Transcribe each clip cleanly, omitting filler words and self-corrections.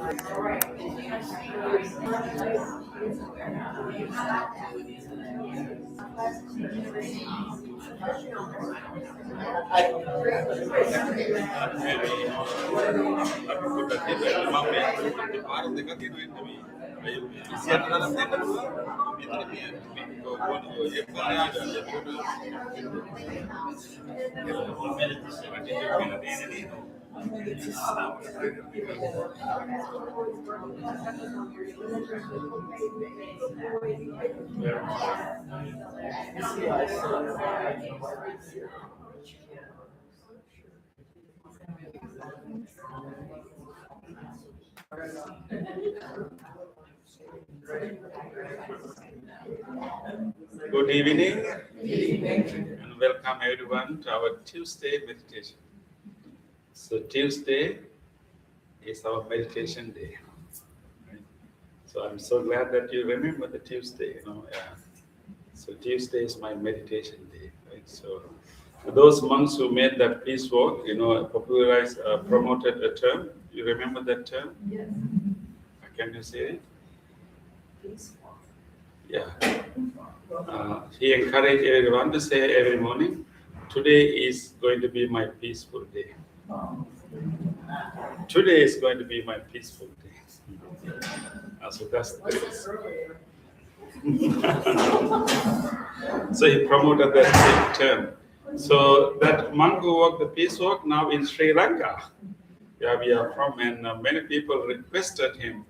Good evening and welcome everyone to our Tuesday meditation. So Tuesday is our meditation day. Right? So I'm so glad that you remember the Tuesday. So Tuesday is my meditation day. Right? So for those monks who made that peace walk, popularized, promoted a term. You remember that term? Yes. Can you say it? Peace walk. Yeah. He encouraged everyone to say every morning, today is going to be my peaceful day. Today is going to be my peaceful day. So that's so he promoted that same term. So that monk who walked the peace walk now in Sri Lanka, where we are from, and many people requested him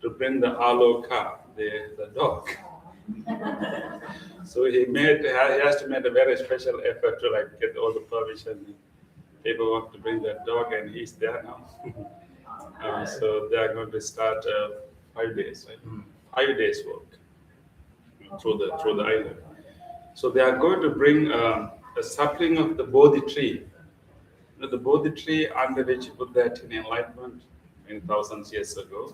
to bring the aloka, the dog. So he has to make a very special effort to get all the permission. People want to bring that dog, and he's there now. So they are going to start 5 days, right? 5 days walk through the island. So they are going to bring a sapling of the Bodhi tree. The Bodhi tree under which Buddha attained enlightenment many thousands years ago.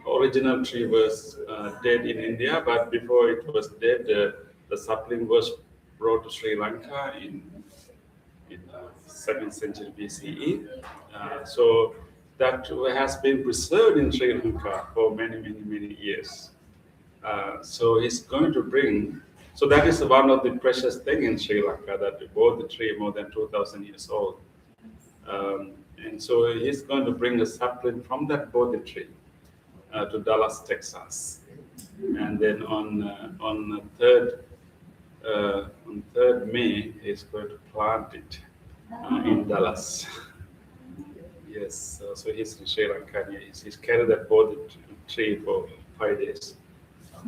Original tree was dead in India, but before it was dead, the sapling was brought to Sri Lanka in 2nd century BCE. So that has been preserved in Sri Lanka for many years. So he's going to bring. So that is one of the precious thing in Sri Lanka, that the Bodhi tree more than 2,000 years old. And so he's going to bring a sapling from that Bodhi tree to Dallas, Texas, and then on 3rd May he's going to plant it in Dallas. Yes, so he's in Sri Lanka. He's carried that Bodhi tree for 5 days,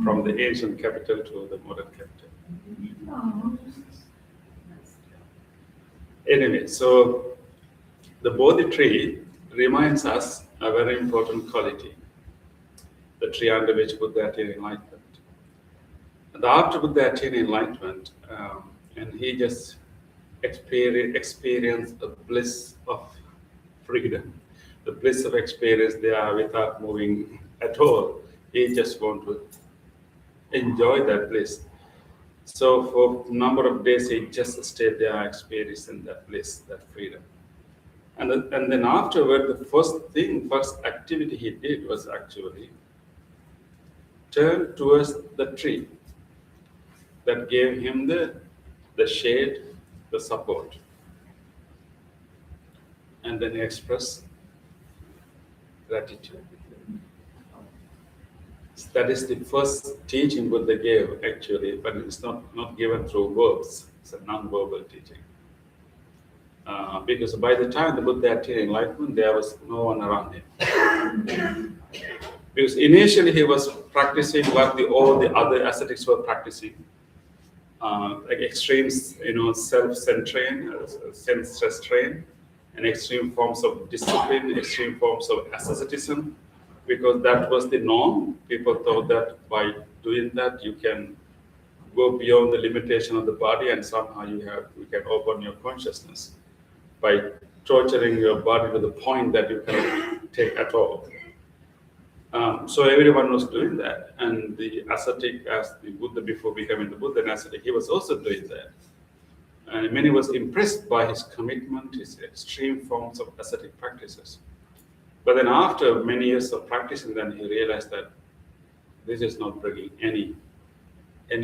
from the ancient capital to the modern capital. Anyway, so the Bodhi tree reminds us a very important quality. The tree under which Buddha attained enlightenment. And after Buddha attained enlightenment, and he just experienced the bliss of freedom, the bliss of experience there without moving at all. He just want to enjoy that bliss. So for a number of days, he just stayed there, experiencing that bliss, that freedom. And then afterward, the first activity he did was actually turn towards the tree that gave him the shade, the support, and then express gratitude. That is the first teaching Buddha gave, actually, but it's not given through words. It's a non-verbal teaching. Because by the time the Buddha attained enlightenment, there was no one around him. Because initially he was practicing what all the other ascetics were practicing, like extreme, self-centering, sense-restraint, and extreme forms of discipline, extreme forms of asceticism, because that was the norm. People thought that by doing that you can go beyond the limitation of the body, and somehow you can open your consciousness by torturing your body to the point that you cannot take at all. So everyone was doing that, and the ascetic, as the Buddha before becoming the Buddha, and ascetic, he was also doing that. And many was impressed by his commitment, his extreme forms of ascetic practices. But then after many years of practicing, then he realized that this is not bringing any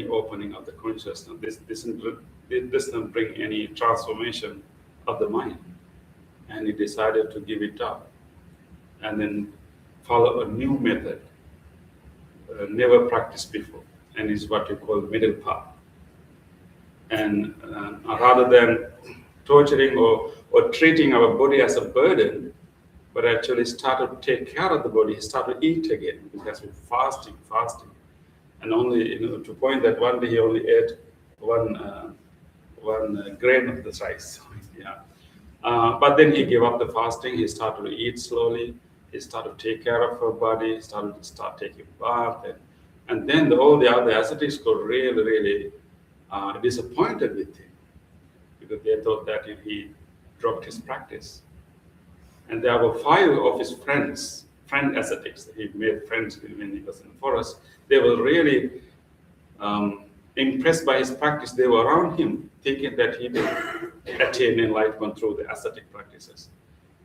opening of the consciousness. This doesn't bring any transformation of the mind. And he decided to give it up and then follow a new method, never practiced before, and is what you call the middle path. And rather than torturing or treating our body as a burden, but actually started to take care of the body, he started to eat again. He has been fasting, and only to the point that one day he only ate one grain of the rice. Yeah. But then he gave up the fasting. He started to eat slowly. He started to take care of her body. He started to taking bath, and then all the other ascetics got really disappointed with him because they thought that he dropped his practice. And there were 5 of his friend ascetics. He made friends when he was in the forest. They were really impressed by his practice. They were around him, thinking that he will attain enlightenment through the ascetic practices.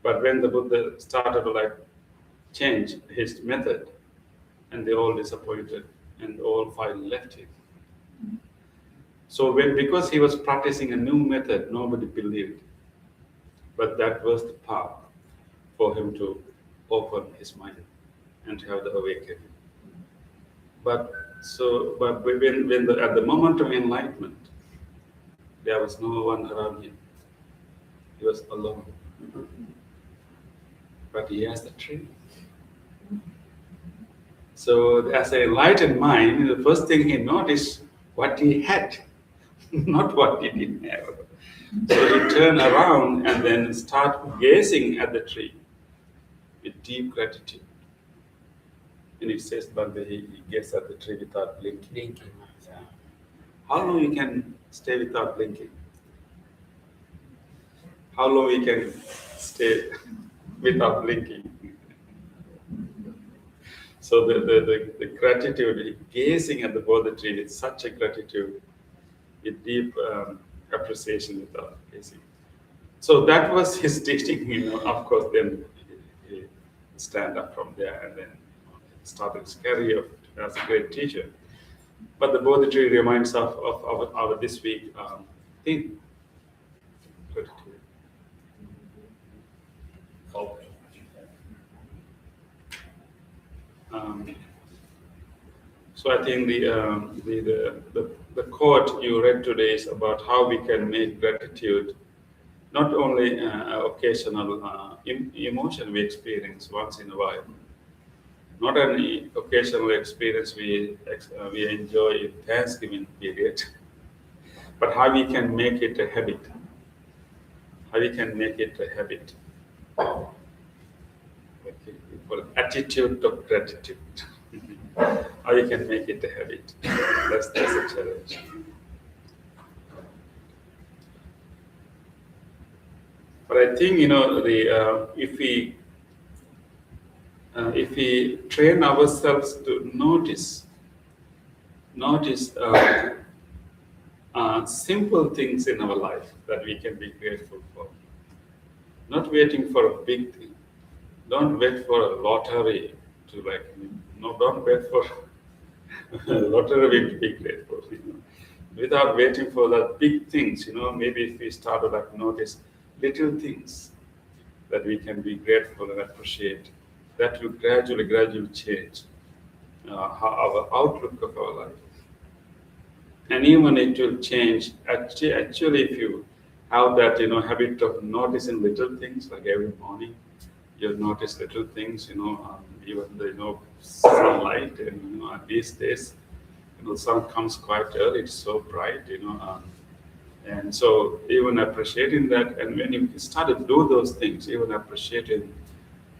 But when the Buddha started to change his method, and they all disappointed, and all 5 left him. So because he was practicing a new method, nobody believed. But that was the path for him to open his mind and to have the awakening. But when at the moment of enlightenment, there was no one around him. He was alone. But he has the tree. So as an enlightened mind, the first thing he noticed what he had, not what he didn't have. So he turned around and then start gazing at the tree with deep gratitude. And it says that he gazed at the tree without blinking. Yeah. How long you can stay without blinking? How long you can stay without blinking? So the gratitude, gazing at the Bodhi tree with such a gratitude, with deep appreciation without gazing. So that was his teaching. Of course, then he stand up from there and then started his career as a great teacher. But the Bodhi tree reminds us of our this week theme. Gratitude. So I think the quote you read today is about how we can make gratitude not only occasional emotion we experience once in a while, not an occasional experience we enjoy in Thanksgiving period, but how we can make it a habit. How we can make it a habit. Okay, for attitude of gratitude. How you can make it a habit. That's a challenge. But I think if we train ourselves to notice simple things in our life that we can be grateful for, not waiting for a big thing. Don't wait for a lottery to don't wait for a lottery to be grateful. Without waiting for the big things, maybe if we start to notice little things that we can be grateful and appreciate, that will gradually change our outlook of our life. And even it will change. Actually, if you have that habit of noticing little things, like every morning, you'll notice little things, even the sunlight, and these days, the sun comes quite early. It's so bright, and so even appreciating that, and when you start to do those things, even appreciating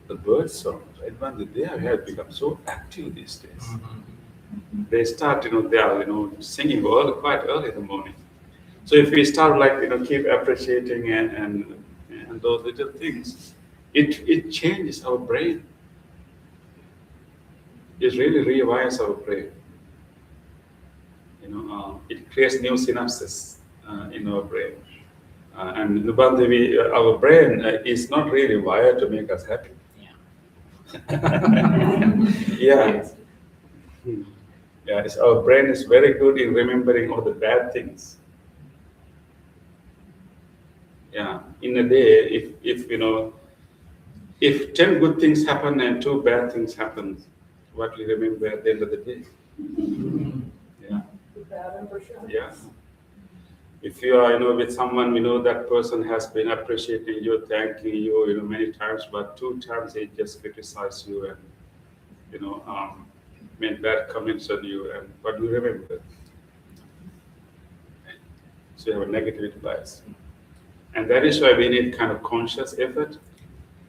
the bird songs, right? When they have become so active these days. Mm-hmm. They start, they are, singing quite early in the morning. So if we start keep appreciating and those little things, it changes our brain. It really rewires our brain. It creates new synapses in our brain. And our brain is not really wired to make us happy. Yeah. Yeah. Yeah, our brain is very good in remembering all the bad things. Yeah, in a day, if you know, if 10 good things happen and 2 bad things happen, what we remember at the end of the day? Yeah, The bad impression. yeah. If you are, with someone, that person has been appreciating you, thanking you, many times, but 2 times they just criticize you and, made bad comments on you, and what do you remember? So you have a negativity bias. And that is why we need kind of conscious effort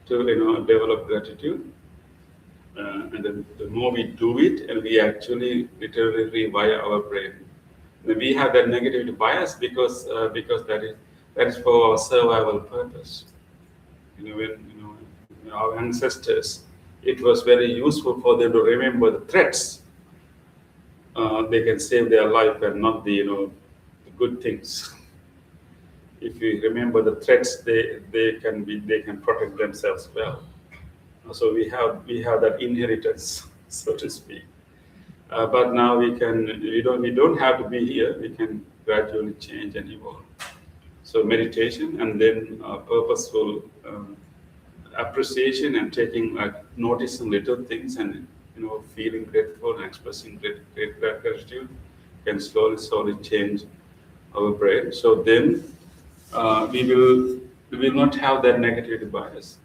to, develop gratitude. And then the more we do it, and we actually literally rewire our brain. And we have that negativity bias because that is for our survival purpose. When our ancestors, it was very useful for them to remember the threats. They can save their life and not the good things. If you remember the threats, they can protect themselves well. So we have that inheritance, so to speak. But now we don't have to be here. We can gradually change and evolve. So meditation and then purposeful appreciation and taking noticing little things and feeling grateful and expressing great gratitude can slowly change our brain. So then we will not have that negativity bias.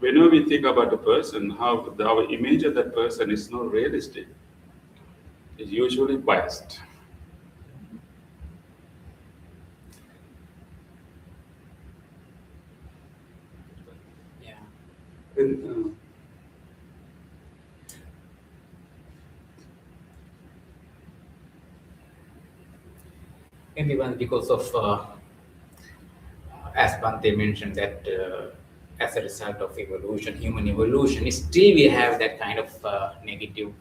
Whenever we think about a person, how our image of that person is not realistic. It's usually biased. Yeah. And, Maybe one because of, as Bhante mentioned, that as a result of evolution, human evolution, still we have that kind of negative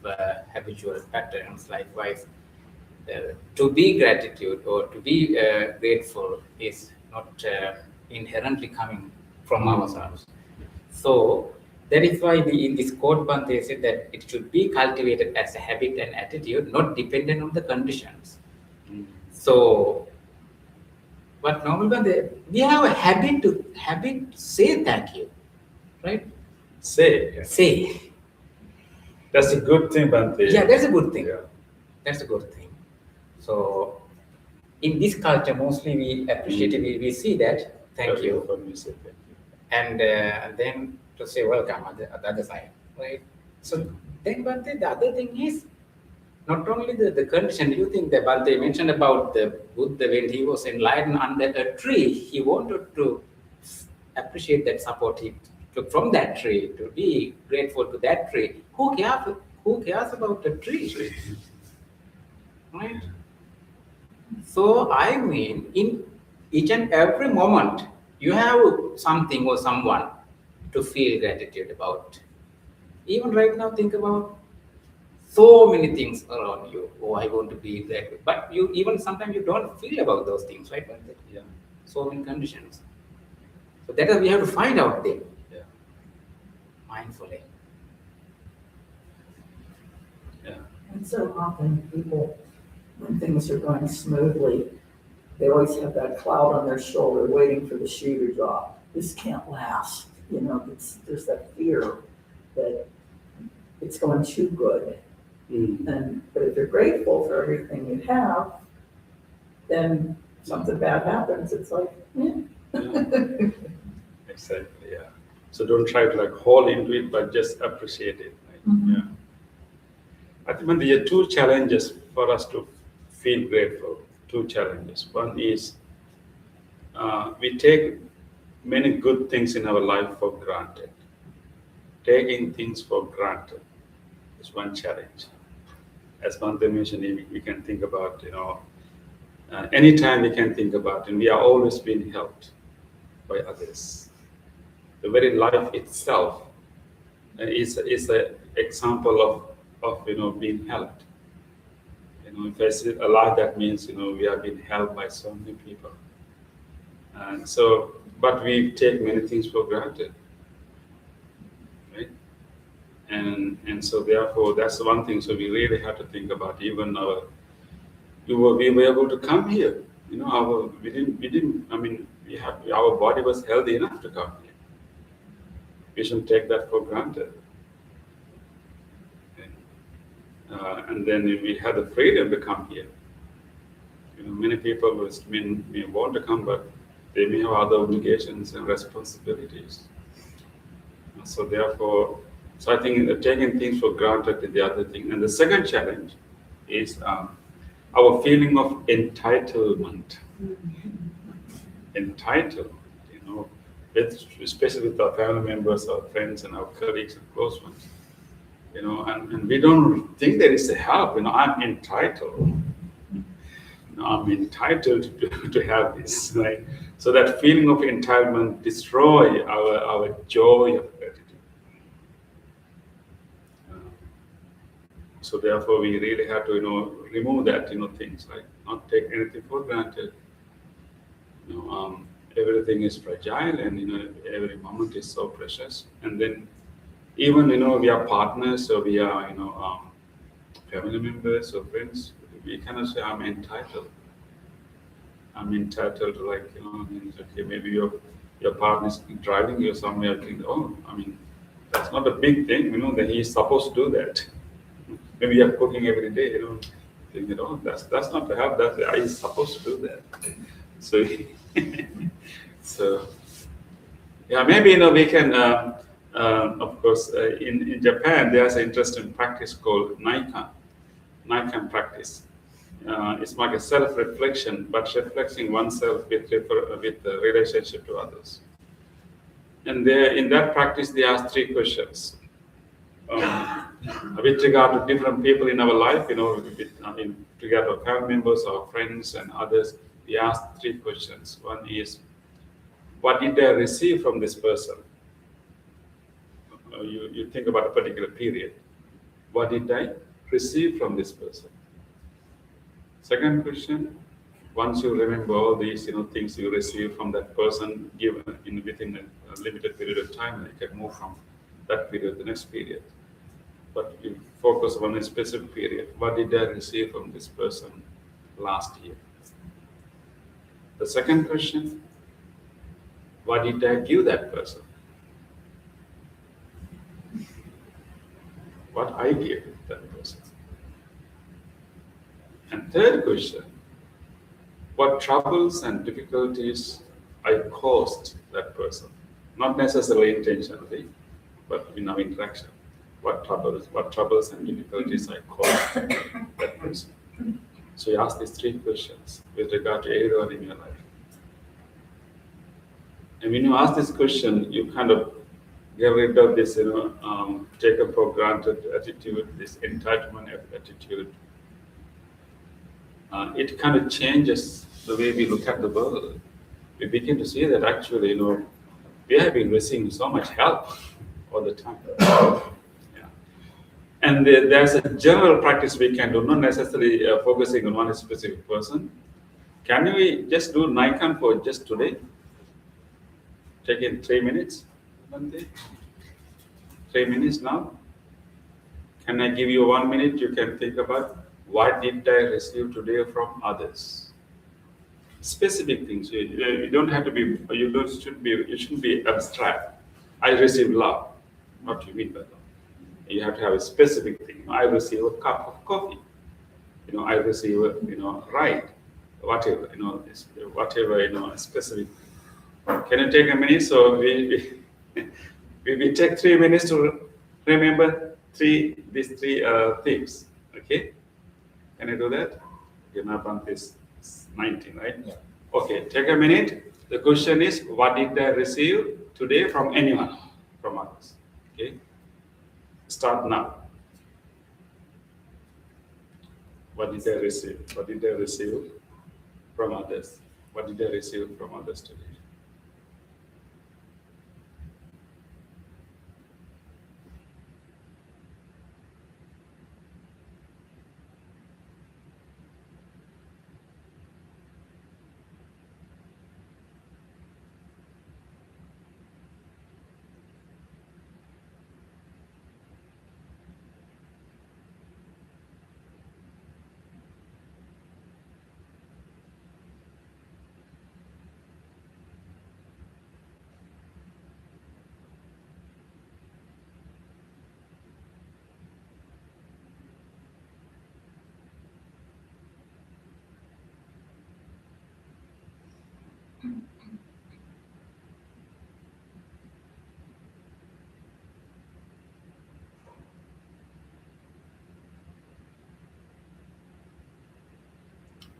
habitual patterns. Likewise, to be gratitude or to be grateful is not inherently coming from ourselves. So that is why in this quote, Bhante said that it should be cultivated as a habit and attitude, not dependent on the conditions. So, but normally we have a habit to say thank you, right? say, Say, that's a good thing, Bhante. yeah, that's a good thing. Yeah. That's a good thing. So, in this culture, mostly we appreciate it. We see that thank you, When we say thank you. and then to say welcome at the other side, right? So then, but the other thing is not only the condition. You think that Bhante mentioned about the Buddha when he was enlightened under a tree, he wanted to appreciate that support he took from that tree, to be grateful to that tree. Who cares about the tree? Right? So I mean, in each and every moment, you have something or someone to feel gratitude about. Even right now, think about so many things around you. Oh, I want to be grateful. But you even sometimes you don't feel about those things, right? Yeah. So many conditions. So that is we have to find out them Yeah. mindfully. Yeah. And so often people, when things are going smoothly, they always have that cloud on their shoulder waiting for the shoe to drop. This can't last. There's that fear that it's going too good. But if you're grateful for everything you have, then something bad happens. It's like, Yeah. Exactly. Yeah. So don't try to hold into it, but just appreciate it. Right? Mhm. Yeah. I think there are 2 challenges for us to feel grateful. 2 challenges. One is we take many good things in our life for granted. Taking things for granted is one challenge. As Bhante mentioned, we can think about, anytime we can think about, and we are always being helped by others. The very life itself is an example of being helped. If I say alive, that means we are being helped by so many people. And so, but we take many things for granted. right? And so therefore that's one thing. So we really have to think about even our we were able to come here. You know, we didn't. I mean, our body was healthy enough to come here. We shouldn't take that for granted. And then we had the freedom to come here. You know, many people may want to come, but they may have other obligations and responsibilities. So therefore, so I think that taking things for granted is the other thing. And the second challenge is our feeling of entitlement. Entitled, you know, especially with our family members, our friends, and our colleagues and close ones. You know, and we don't think there is a help. You know, I'm entitled. You know, I'm entitled to have this, right? So that feeling of entitlement destroy our joy of gratitude. So therefore, we really have to, you know, remove that, you know, things, right? Not take anything for granted. You know, everything is fragile, and you know, every moment is so precious. And then, even you know, we are partners, so we are, you know, family members or friends. We cannot say I'm entitled. I'm entitled to, like, you know, okay, maybe your partner is driving you somewhere. Think, oh, I mean, that's not a big thing, you know, that he's supposed to do that. Maybe you're cooking every day, you know, thinking, oh, that's not to have that. He's supposed to do that. So, so yeah, maybe you know we can. Of course, in Japan, there's an interesting practice called Naikan practice. It's like a self-reflection, but reflecting oneself with the relationship to others. And there, in that practice, they ask three questions. With regard to different people in our life, you know, in regard to family members, our friends, and others, we ask three questions. One is, what did I receive from this person? You think about a particular period. What did I receive from this person? Second question, once you remember all these, you know, things you receive from that person, given within a limited period of time, you can move from that period to the next period. But you focus on a specific period. What did I receive from this person last year? The second question, what did I give that person? What I gave that person. And third question, what troubles and difficulties I caused that person? Not necessarily intentionally, but in our interaction. What troubles and difficulties I caused that person? So you ask these three questions with regard to everyone in your life. And when you ask this question, you kind of get rid of this, you know, taken for granted attitude, this entitlement attitude. It kind of changes the way we look at the world. We begin to see that actually, you know, we have been receiving so much help all the time. Yeah. And there's a general practice we can do, not necessarily focusing on one specific person. Can we just do Naikan for just today? Take in 3 minutes. 3 minutes now. Can I give you 1 minute? You can think about what did I receive today from others. Specific things. You don't have to be. You shouldn't be abstract. I receive love. What do you mean by love? You have to have a specific thing. I receive a cup of coffee. You know, I receive a, you know, right, whatever, you know, whatever, you know, specific. Can you take a minute? So we take 3 minutes to remember these three things. Okay, can I do that? You're not on this 19, right? Yeah. Okay, take a minute. The question is, what did I receive today from anyone, from others? Okay, start now. What did I receive? What did I receive from others? What did I receive from others today?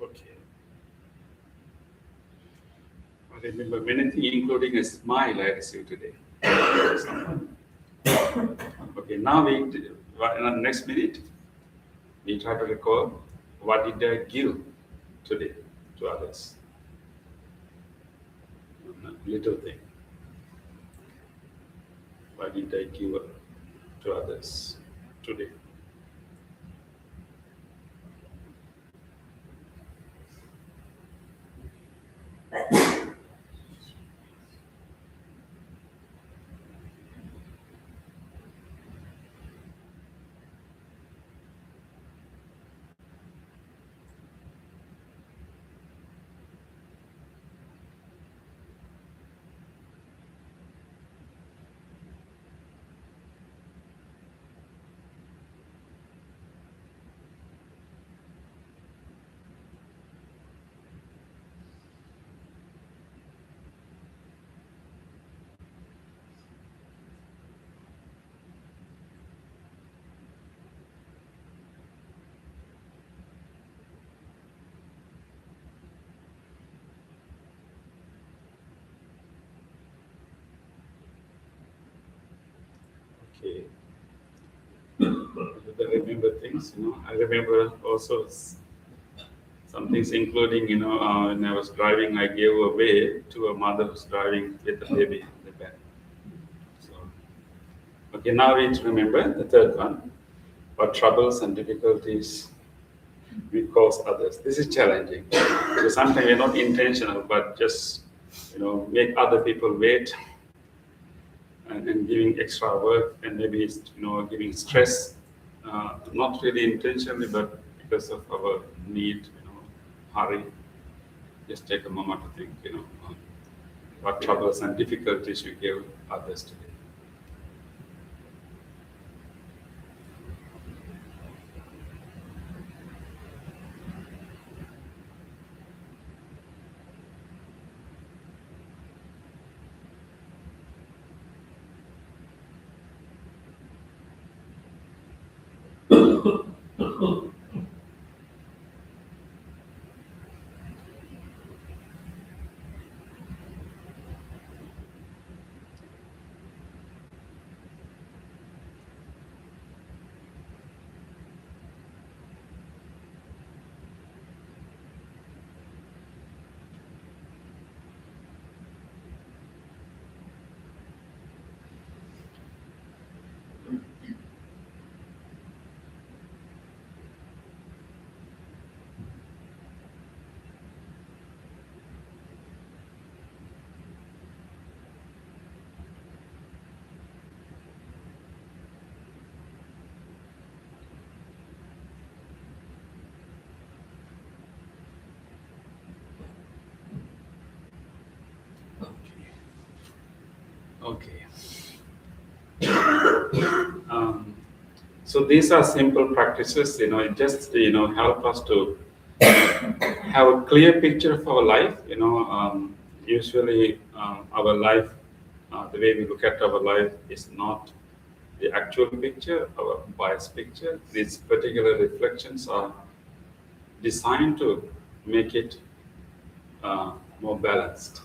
Okay. I remember many things, including a smile I received today. Okay, now in the next minute, we try to recall what did I give today to others. Little thing. What did I give to others today? Okay. I remember things, I remember also some things, including, when I was driving, I gave away to a mother who's driving with a baby in the back. So, okay, now we remember the third one. What troubles and difficulties we cause others. This is challenging because sometimes we're not intentional, but just, make other people wait and giving extra work and maybe, giving stress, not really intentionally, but because of our need, hurry. Just take a moment to think, what troubles and difficulties you give others today. Okay. So these are simple practices, it just, help us to have a clear picture of our life. Usually our life, the way we look at our life is not the actual picture, our biased picture. These particular reflections are designed to make it more balanced.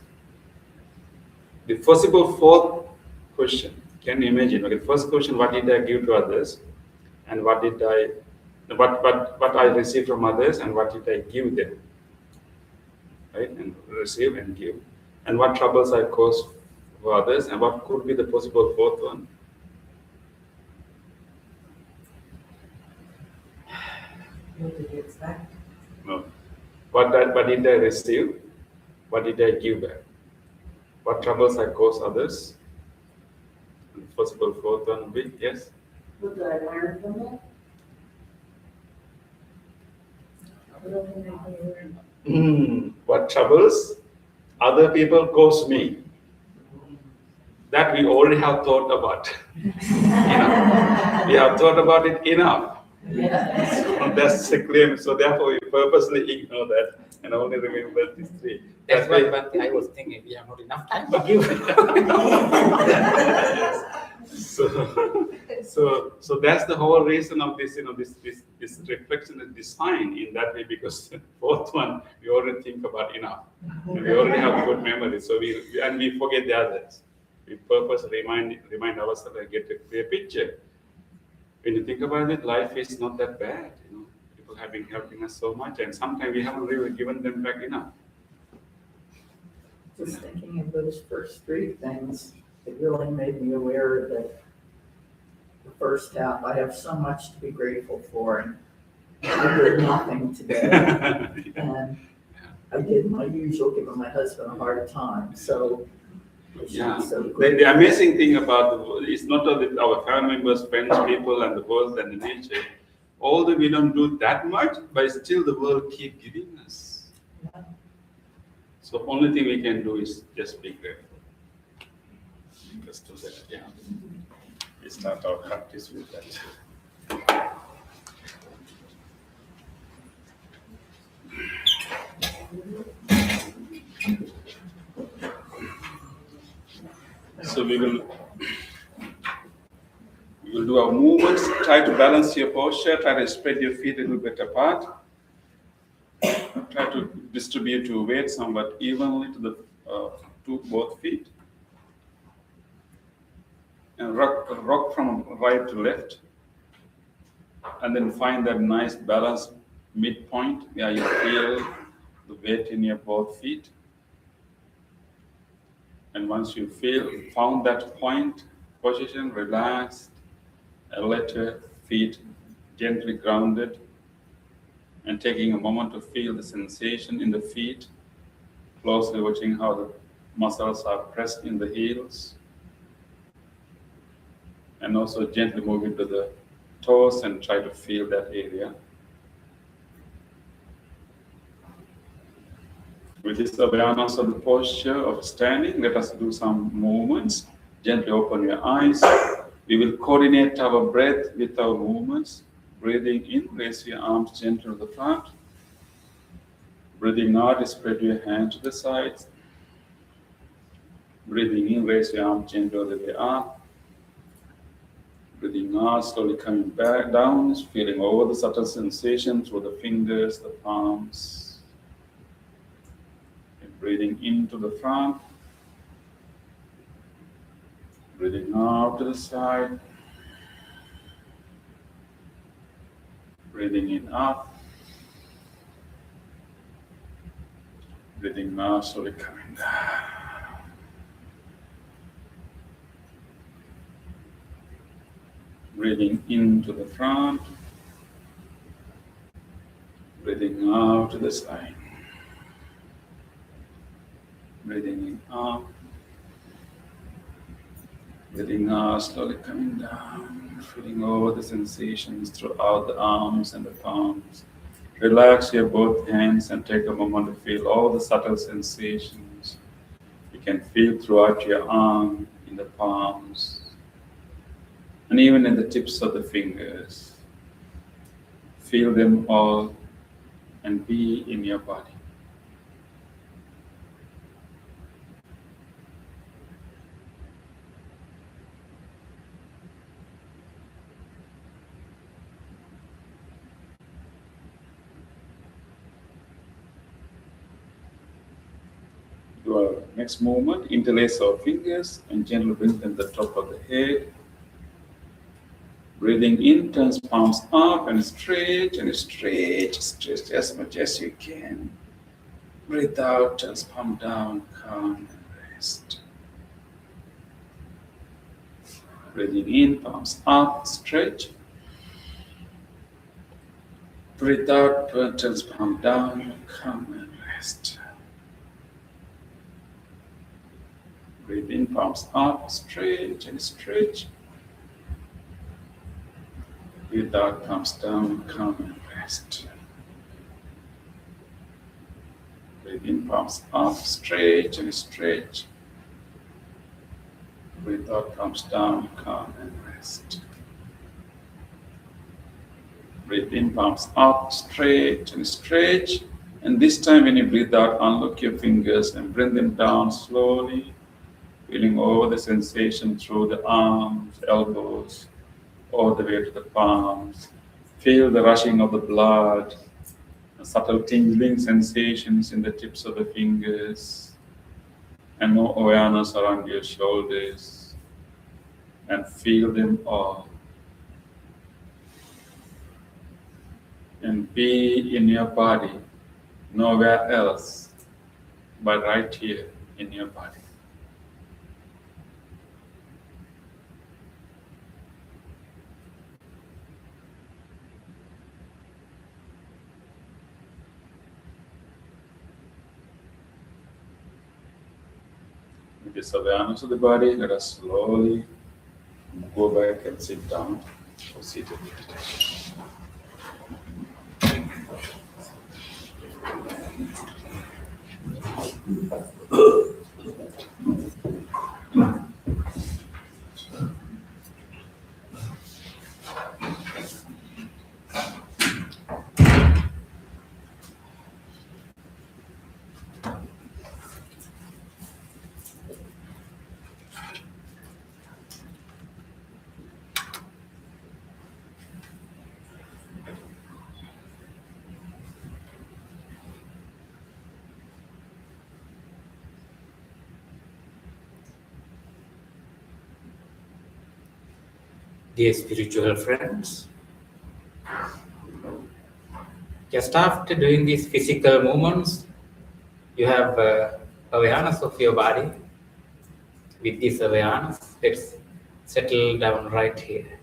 The possible fourth question, can you imagine? Okay, first question, what did I give to others? And what I received from others, and what did I give them? Right? And receive and give. And what troubles I caused for others, and what could be the possible fourth one? What did you expect? No. What did I receive? What did I give back? What troubles I caused others? And the possible fourth one would be, yes? What did I learn from it? What troubles other people cause me? That we already have thought about. We have thought about it enough. So that's the claim. So therefore, we purposely ignore that and only remember these three. That's why Bhante, I was thinking we have not enough time to give. So that's the whole reason of this, this reflection is designed in that way, because fourth one, we already think about enough. And we already have good memory, so we forget the others. We purposely remind ourselves and get a clear picture. When you think about it, life is not that bad, People have been helping us so much, and sometimes we haven't really given them back enough. Just thinking of those first three things, it really made me aware that the first half, I have so much to be grateful for, and I did nothing today. And I did my usual, giving my husband a hard time, so. Yeah, so the amazing thing about the world is not only our family members, friends, people, and the world and the nature. Although we don't do that much, but still the world keep giving us. Yeah. So only thing we can do is just be grateful. Just do that, yeah. We start our practice with that. So we will do our movements. Try to balance your posture. Try to spread your feet a little bit apart. Try to distribute your weight somewhat evenly to both feet. And rock from right to left. And then find that nice balanced midpoint where you feel the weight in your both feet. And once you found that position, relaxed, and let your feet gently grounded, and taking a moment to feel the sensation in the feet, closely watching how the muscles are pressed in the heels, and also gently move into the toes and try to feel that area. With this awareness of the posture of standing, let us do some movements. Gently open your eyes. We will coordinate our breath with our movements. Breathing in, raise your arms gently to the front. Breathing out, spread your hands to the sides. Breathing in, raise your arms gently all the way up. Breathing out, slowly coming back down, feeling over the subtle sensations through the fingers, the palms. Breathing into the front, breathing out to the side, breathing in up, breathing out, slowly coming down. Breathing into the front, breathing out to the side. Breathing in up, breathing out, slowly coming down, feeling over the sensations throughout the arms and the palms. Relax your both hands and take a moment to feel all the subtle sensations you can feel throughout your arm, in the palms, and even in the tips of the fingers. Feel them all and be in your body. Do our next movement, interlace our fingers and gently bring them to the top of the head. Breathing in, turns palms up and stretch as much as you can. Breathe out, turns palm down, calm and rest. Breathing in, palms up, stretch. Breathe out, turns palm down, calm and rest. Breathe in, palms up, stretch. Breathe out, palms down, calm and rest. Breathe in, palms up, stretch. Breathe out, palms down, calm and rest. Breathe in, palms up, stretch. And this time when you breathe out, unlock your fingers and bring them down slowly. Feeling all the sensation through the arms, elbows, all the way to the palms. Feel the rushing of the blood, subtle tingling sensations in the tips of the fingers, and more awareness around your shoulders, and feel them all. And be in your body, nowhere else, but right here in your body. With this awareness of the body, let us slowly go back and sit down for seated meditation. Dear spiritual friends, just after doing these physical movements, you have awareness of your body. With this awareness, let's settle down right here.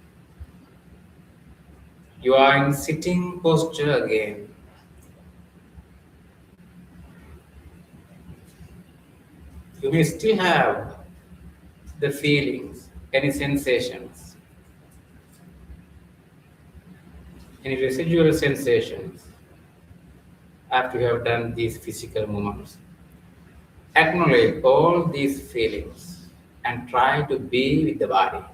You are in sitting posture again. You may still have the feelings, any sensations, any residual sensations after you have done these physical movements. Acknowledge all these feelings and try to be with the body.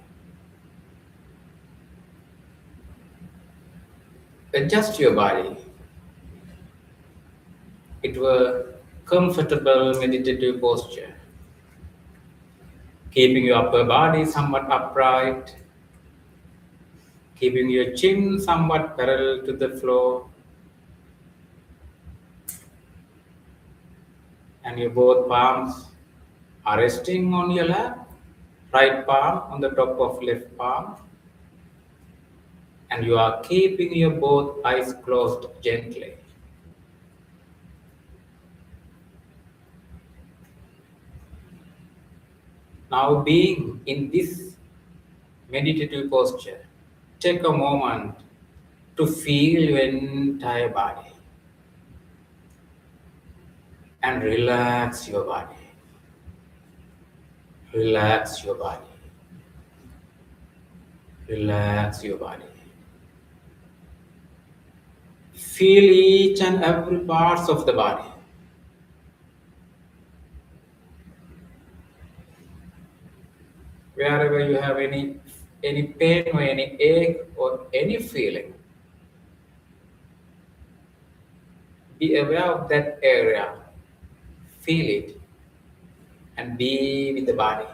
Adjust your body into a comfortable meditative posture, keeping your upper body somewhat upright, keeping your chin somewhat parallel to the floor, and your both palms are resting on your lap, right palm on the top of left palm, and you are keeping your both eyes closed gently. Now, being in this meditative posture, take a moment to feel your entire body and relax your body. Relax your body. Relax your body. Feel each and every parts of the body. Wherever you have any pain or any ache or any feeling, be aware of that area, feel it, and be with the body.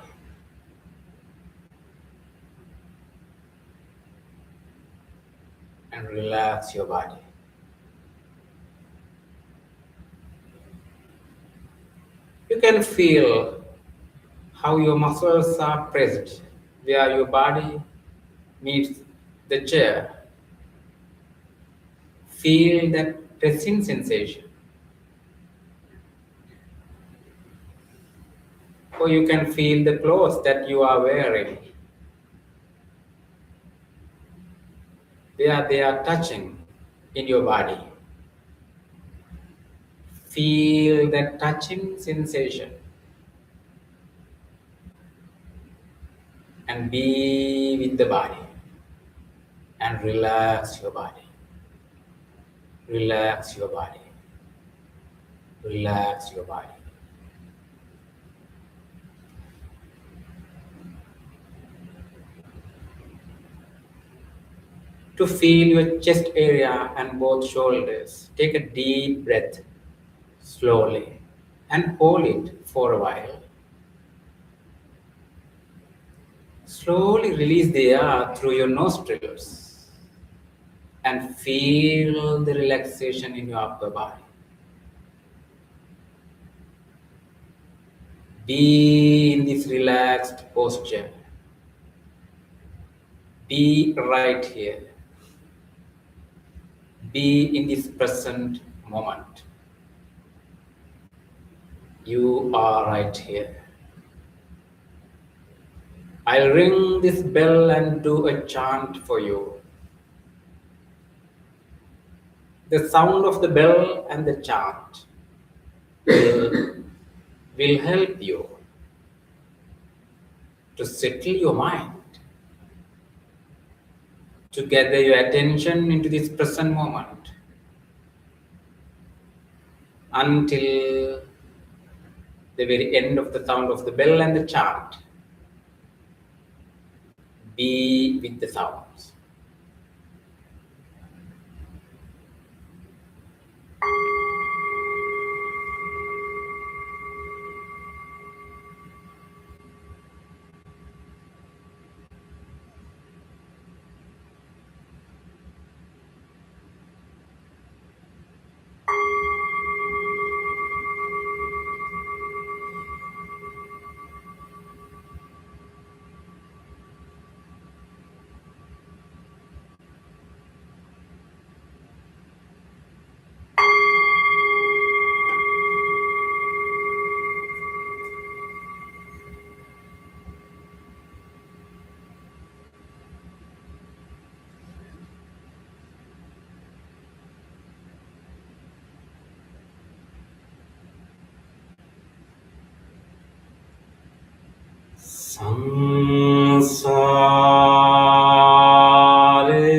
And relax your body. You can feel how your muscles are pressed, where your body meets the chair. Feel that pressing sensation. Or you can feel the clothes that you are wearing, where they are touching in your body. Feel that touching sensation and be with the body and relax your body. Relax your body. Relax your body. To feel your chest area and both shoulders, take a deep breath slowly and hold it for a while. Slowly release the air through your nostrils and feel the relaxation in your upper body. Be in this relaxed posture. Be right here. Be in this present moment. You are right here. I'll ring this bell and do a chant for you. The sound of the bell and the chant will help you to settle your mind, to gather your attention into this present moment until the very end of the sound of the bell and the chant. Be with the sounds.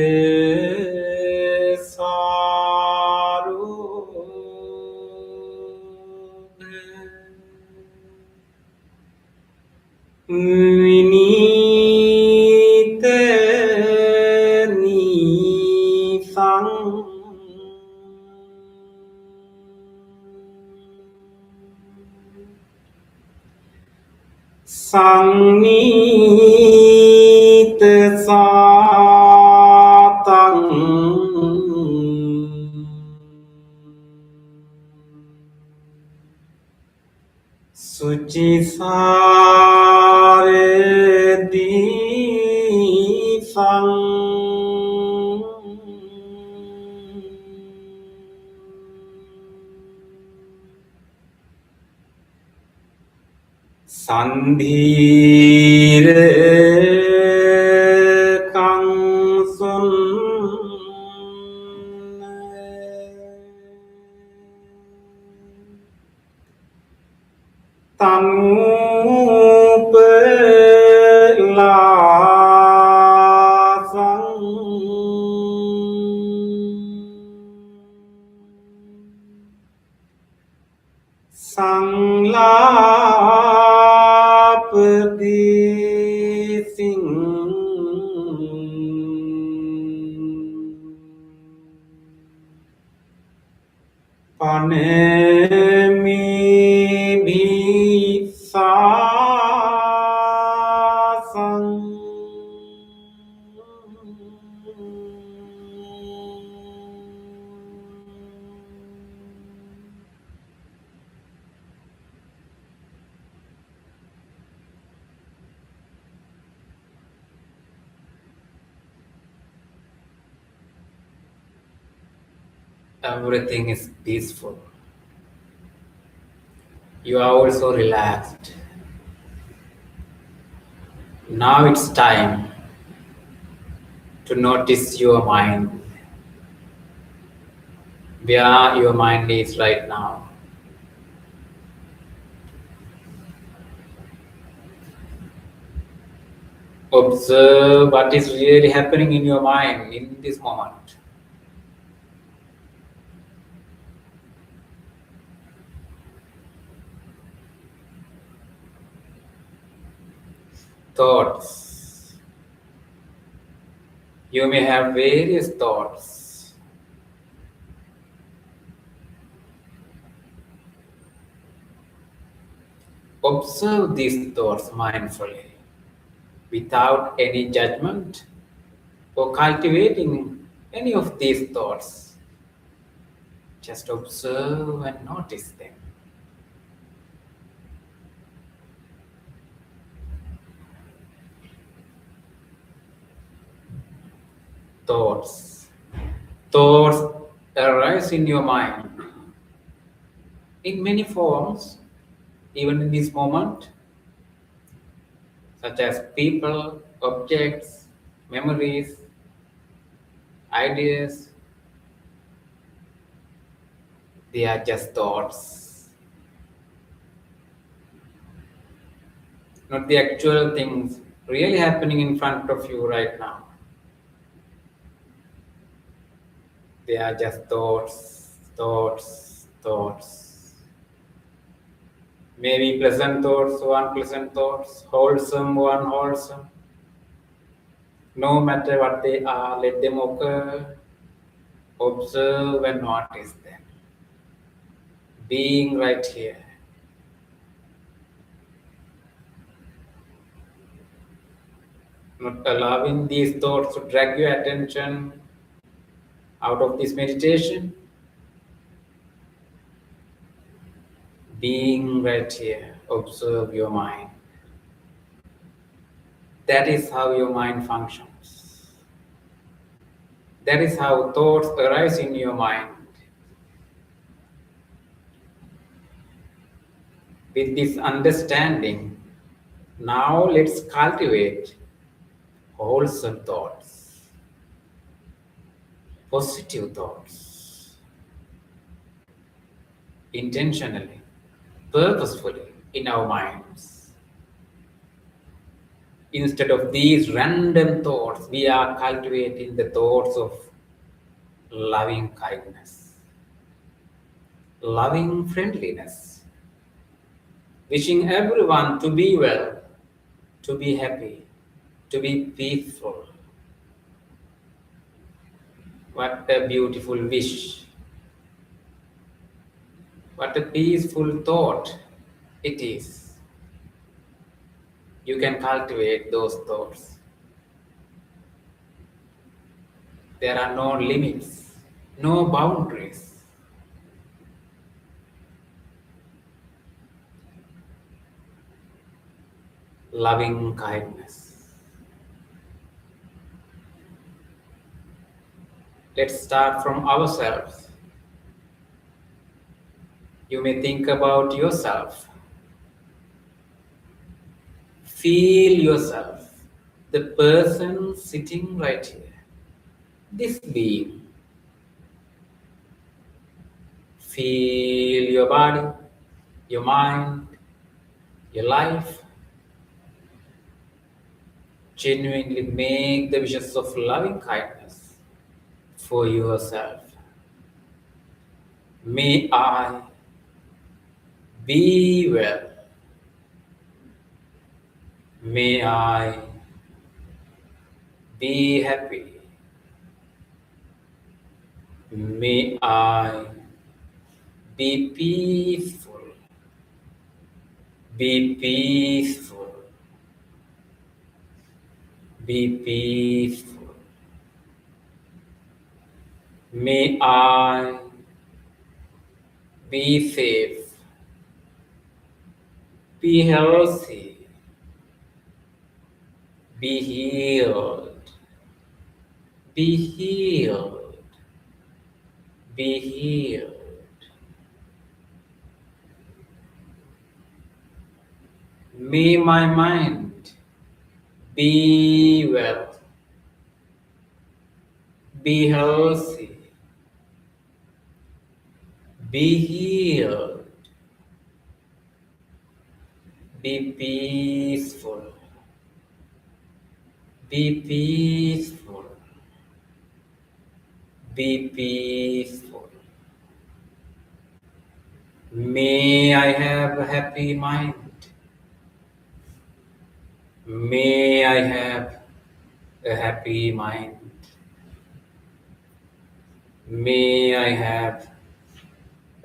Samsare sarubhe vinite nisang Sangnita satang suci sare disang Sandhire kang sun tanu pelasang sang lapdising panemi bisasang Everything is peaceful. You are also relaxed. Now it's time to notice your mind, where your mind is right now. Observe what is really happening in your mind in this moment. Thoughts. You may have various thoughts. Observe these thoughts mindfully. without any judgment or cultivating any of these thoughts. Just observe and notice them. Thoughts. Thoughts arise in your mind in many forms, even in this moment, such as people, objects, memories, ideas. They are just thoughts, not the actual things really happening in front of you right now. They are just thoughts, thoughts, thoughts. Maybe pleasant thoughts or unpleasant thoughts, wholesome or unwholesome. No matter what they are, let them occur. Observe and notice them. Being right here. Not allowing these thoughts to drag your attention out of this meditation. Being right here, observe your mind. That is how your mind functions. That is how thoughts arise in your mind. With this understanding, now let's cultivate wholesome thoughts, positive thoughts, intentionally, purposefully in our minds. Instead of these random thoughts, we are cultivating the thoughts of loving kindness, loving friendliness, wishing everyone to be well, to be happy, to be peaceful. What a beautiful wish. What a peaceful thought it is. You can cultivate those thoughts. There are no limits, no boundaries. Loving kindness. Let's start from ourselves. You may think about yourself. Feel yourself, the person sitting right here, this being. Feel your body, your mind, your life. Genuinely make the wishes of loving kindness for yourself. May I be well. May I be happy. May I be peaceful. Be peaceful. Be peaceful. May I be safe. Be healthy. Be healed. Be healed. Be healed. May my mind be well. Be healthy. Be healed. Be peaceful. Be peaceful. Be peaceful. May I have a happy mind. May I have a happy mind. May I have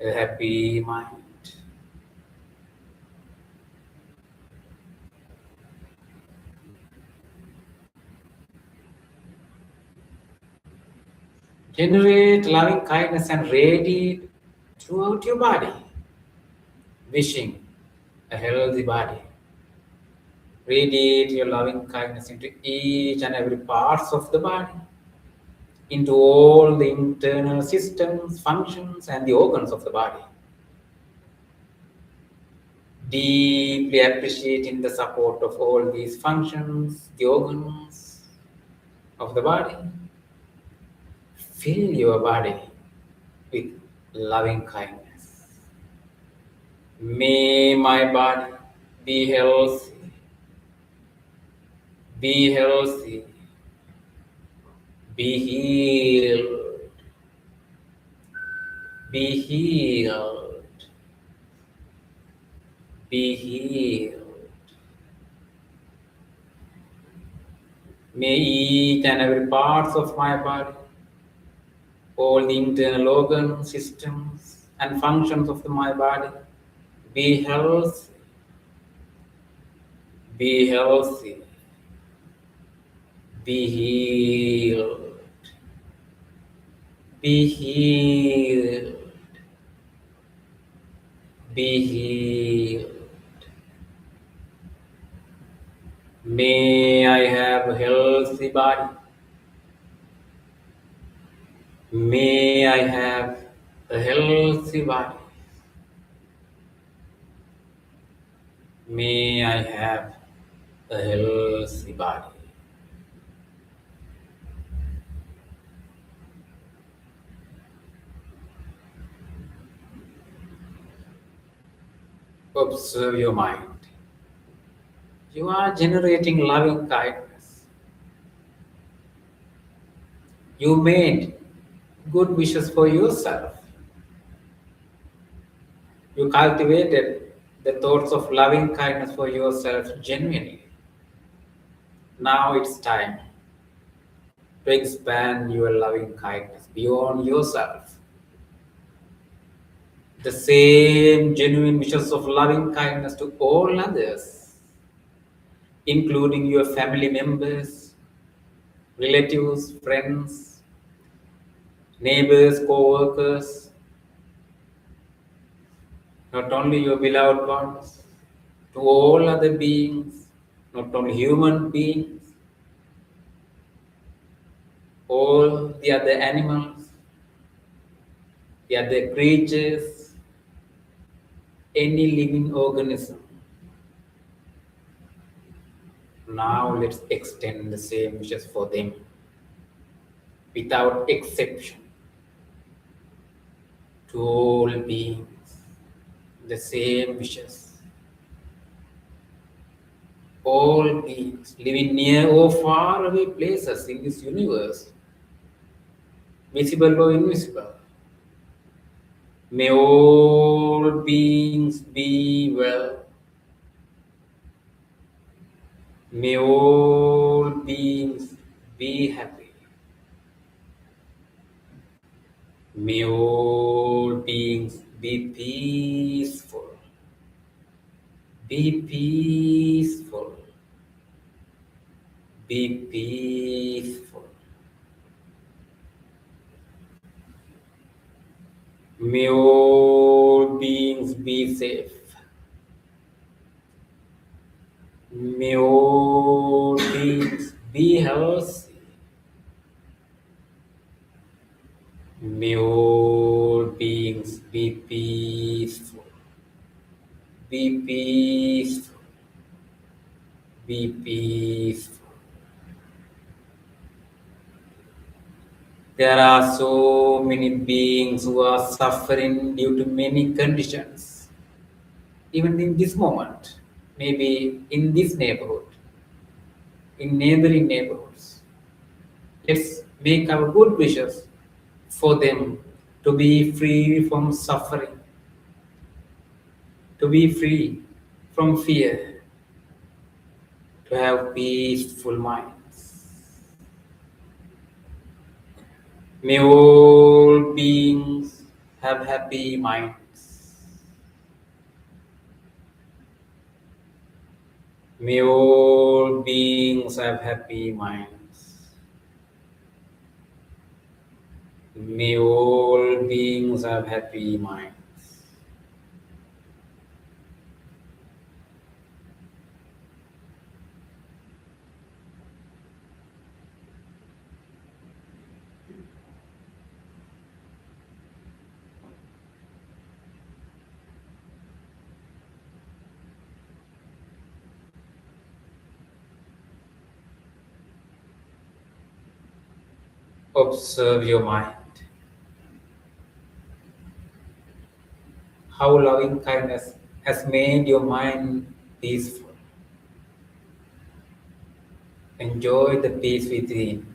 a happy mind. Generate loving kindness and radiate throughout your body, wishing a healthy body. Radiate your loving kindness into each and every parts of the body, into all the internal systems, functions, and the organs of the body. Deeply appreciating the support of all these functions, the organs of the body. Fill your body with loving kindness. May my body be healthy, be healthy, be healed, be healed, be healed. May each and every parts of my body, all the internal organs, systems, and functions of my body be healthy, be healthy, be healed, be healed, be healed. May I have a healthy body. May I have a healthy body. May I have a healthy body. Observe your mind. You are generating loving kindness. You made good wishes for yourself. You cultivated the thoughts of loving kindness for yourself genuinely. Now it's time to expand your loving kindness beyond yourself. The same genuine wishes of loving kindness to all others, including your family members, relatives, friends, neighbors, co-workers, not only your beloved ones, to all other beings, not only human beings, all the other animals, the other creatures, any living organism. Now let's extend the same wishes for them without exception to all beings. The same wishes. All beings living near or far away places in this universe, visible or invisible. May all beings be well. May all beings be happy. May all beings be peaceful. Be peaceful. Be peaceful. May all beings be safe. May all beings be healthy. May all beings be peaceful. Be peaceful. Be peaceful. There are so many beings who are suffering due to many conditions. Even in this moment, maybe in this neighborhood, in neighboring neighborhoods. Let's make our good wishes for them to be free from suffering, to be free from fear, to have peaceful minds. May all beings have happy minds. May all beings have happy minds. May all beings have happy minds. Observe your mind. How loving kindness has made your mind peaceful. Enjoy the peace within.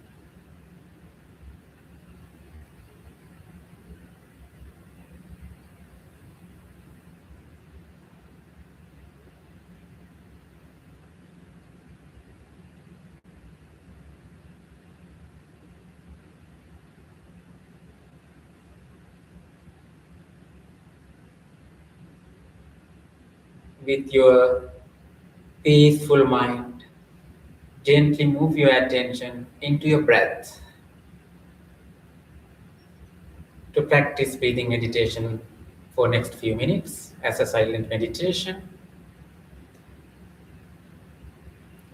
With your peaceful mind, gently move your attention into your breath. To practice breathing meditation for next few minutes as a silent meditation.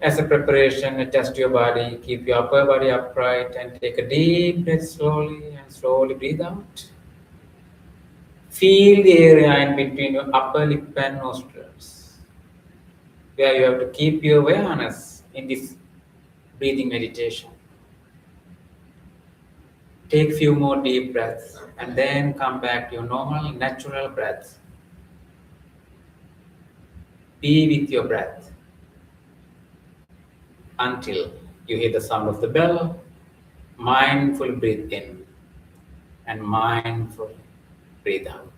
As a preparation, adjust your body, keep your upper body upright and take a deep breath slowly and slowly breathe out. Feel the area in between your upper lip and nostrils, where you have to keep your awareness in this breathing meditation. Take few more deep breaths and then come back to your normal, natural breath. Be with your breath until you hear the sound of the bell. Mindful breathe in and mindful breathe out.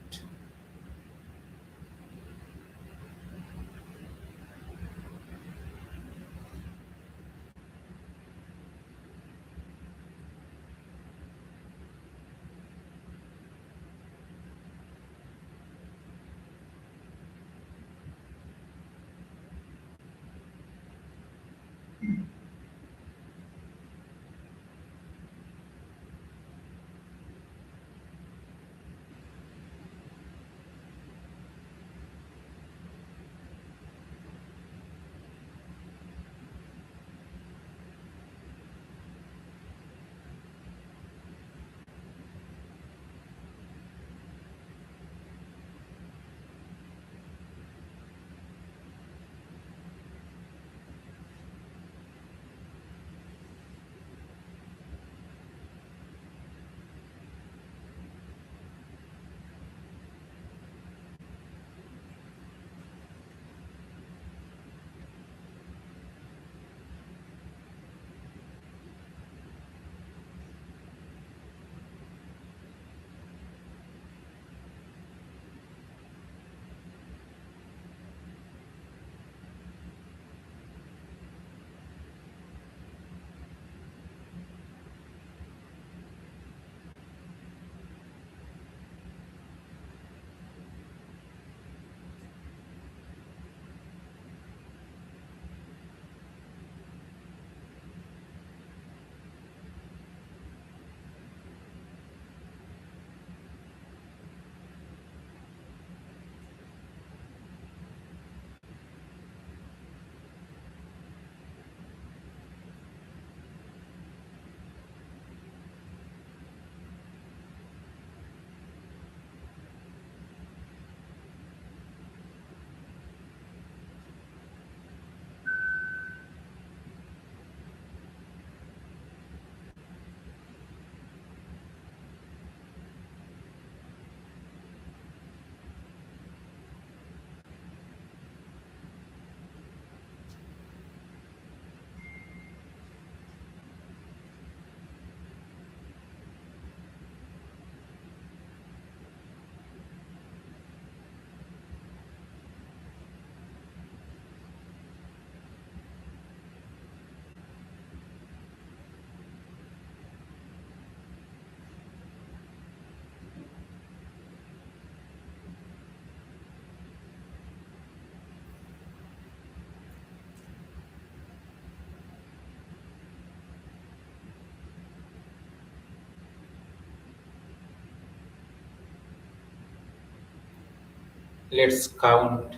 Let's count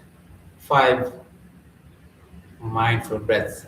5 mindful breaths.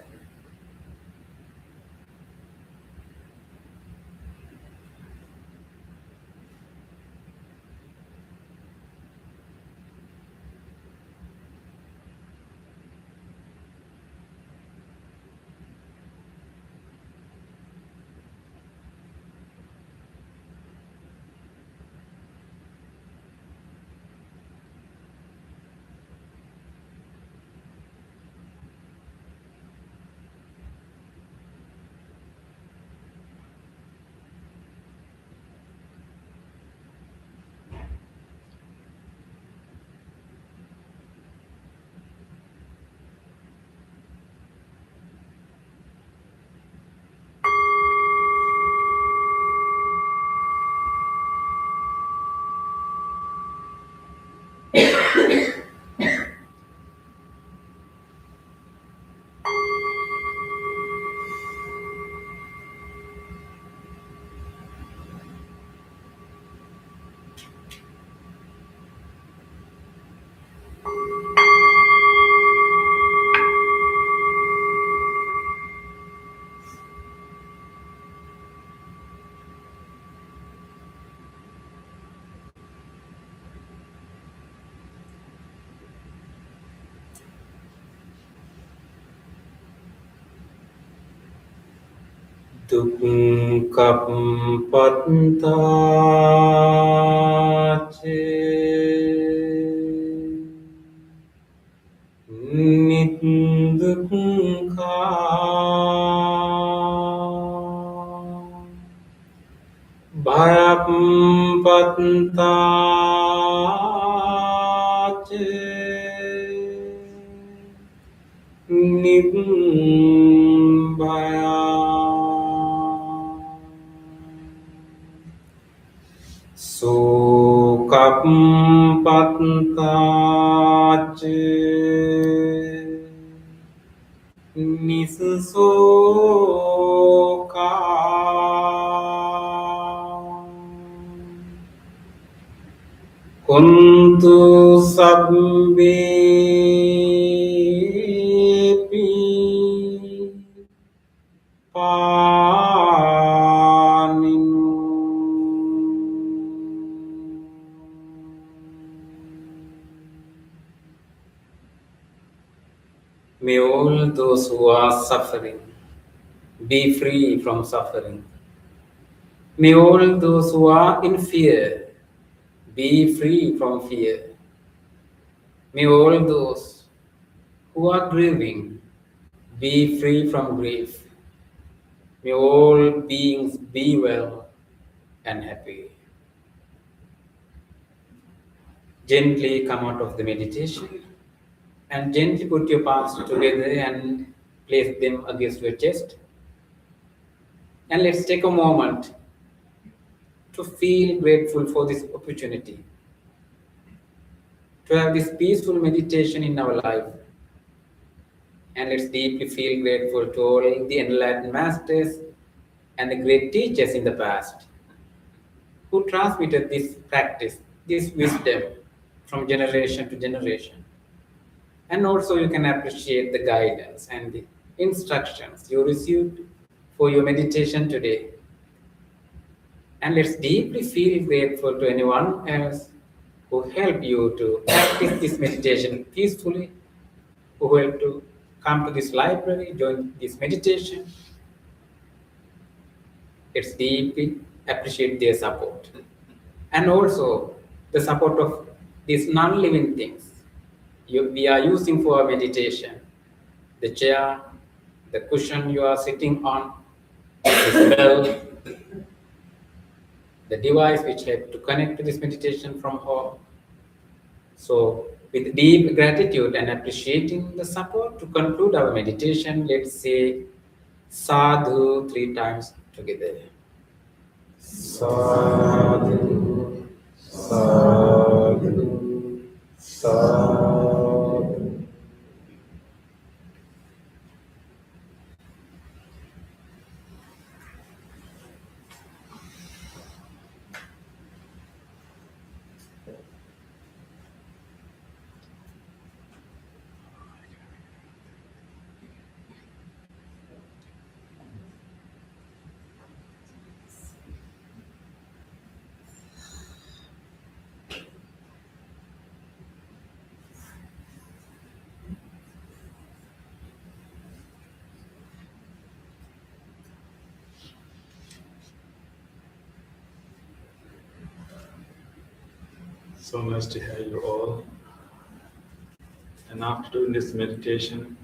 Dukkam pattace niddukkha bhayam pattace nibbaya sukam pattace nisusoka kuntu sabbepi paninu. May all those who are suffering be free from suffering. May all those who are in fear be free from fear. May all those who are grieving be free from grief. May all beings be well and happy. Gently come out of the meditation and gently put your palms together and place them against your chest. And let's take a moment to feel grateful for this opportunity to have this peaceful meditation in our life. And let's deeply feel grateful to all the enlightened masters and the great teachers in the past who transmitted this practice, this wisdom from generation to generation. And also you can appreciate the guidance and the instructions you received for your meditation today. And let's deeply feel grateful to anyone else who helped you to practice this meditation peacefully, who helped to come to this library, join this meditation. Let's deeply appreciate their support. And also the support of these non-living things we are using for our meditation. The chair, the cushion you are sitting on, this bell, the device which help to connect to this meditation from home. So with deep gratitude and appreciating the support to conclude our meditation, let's say sadhu 3 times together. Sadhu, sadhu, sadhu. So nice to have you all. And after doing this meditation,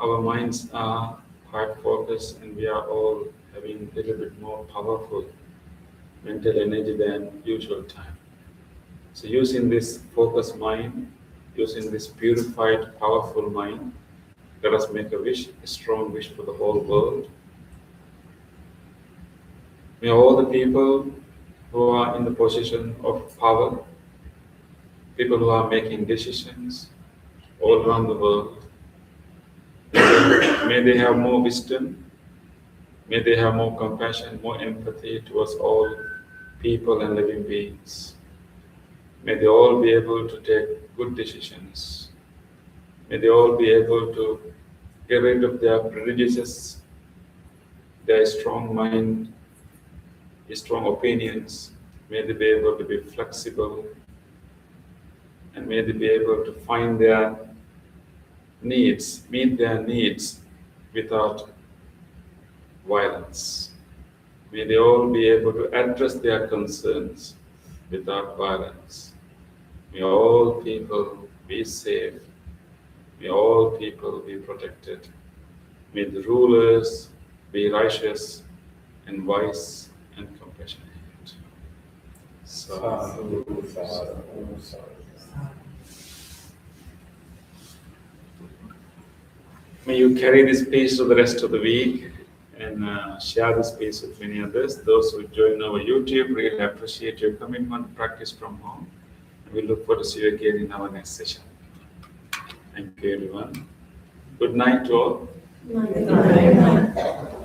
our minds are quite focused and we are all having a little bit more powerful mental energy than usual time. So using this focused mind, using this purified, powerful mind, let us make a wish, a strong wish for the whole world. May all the people who are in the position of power, people who are making decisions all around the world, may they have more wisdom, may they have more compassion, more empathy towards all people and living beings. May they all be able to take good decisions. May they all be able to get rid of their prejudices, their strong mind, their strong opinions. May they be able to be flexible, and may they be able to find their needs, meet their needs without violence. May they all be able to address their concerns without violence. May all people be safe. May all people be protected. May the rulers be righteous and wise and compassionate. Sadhu, sadhu, sadhu. May you carry this peace to the rest of the week and share this peace with many others. Those who join our YouTube, really appreciate your commitment to practice from home. And we look forward to see you again in our next session. Thank you, everyone. Good night to all. Good night.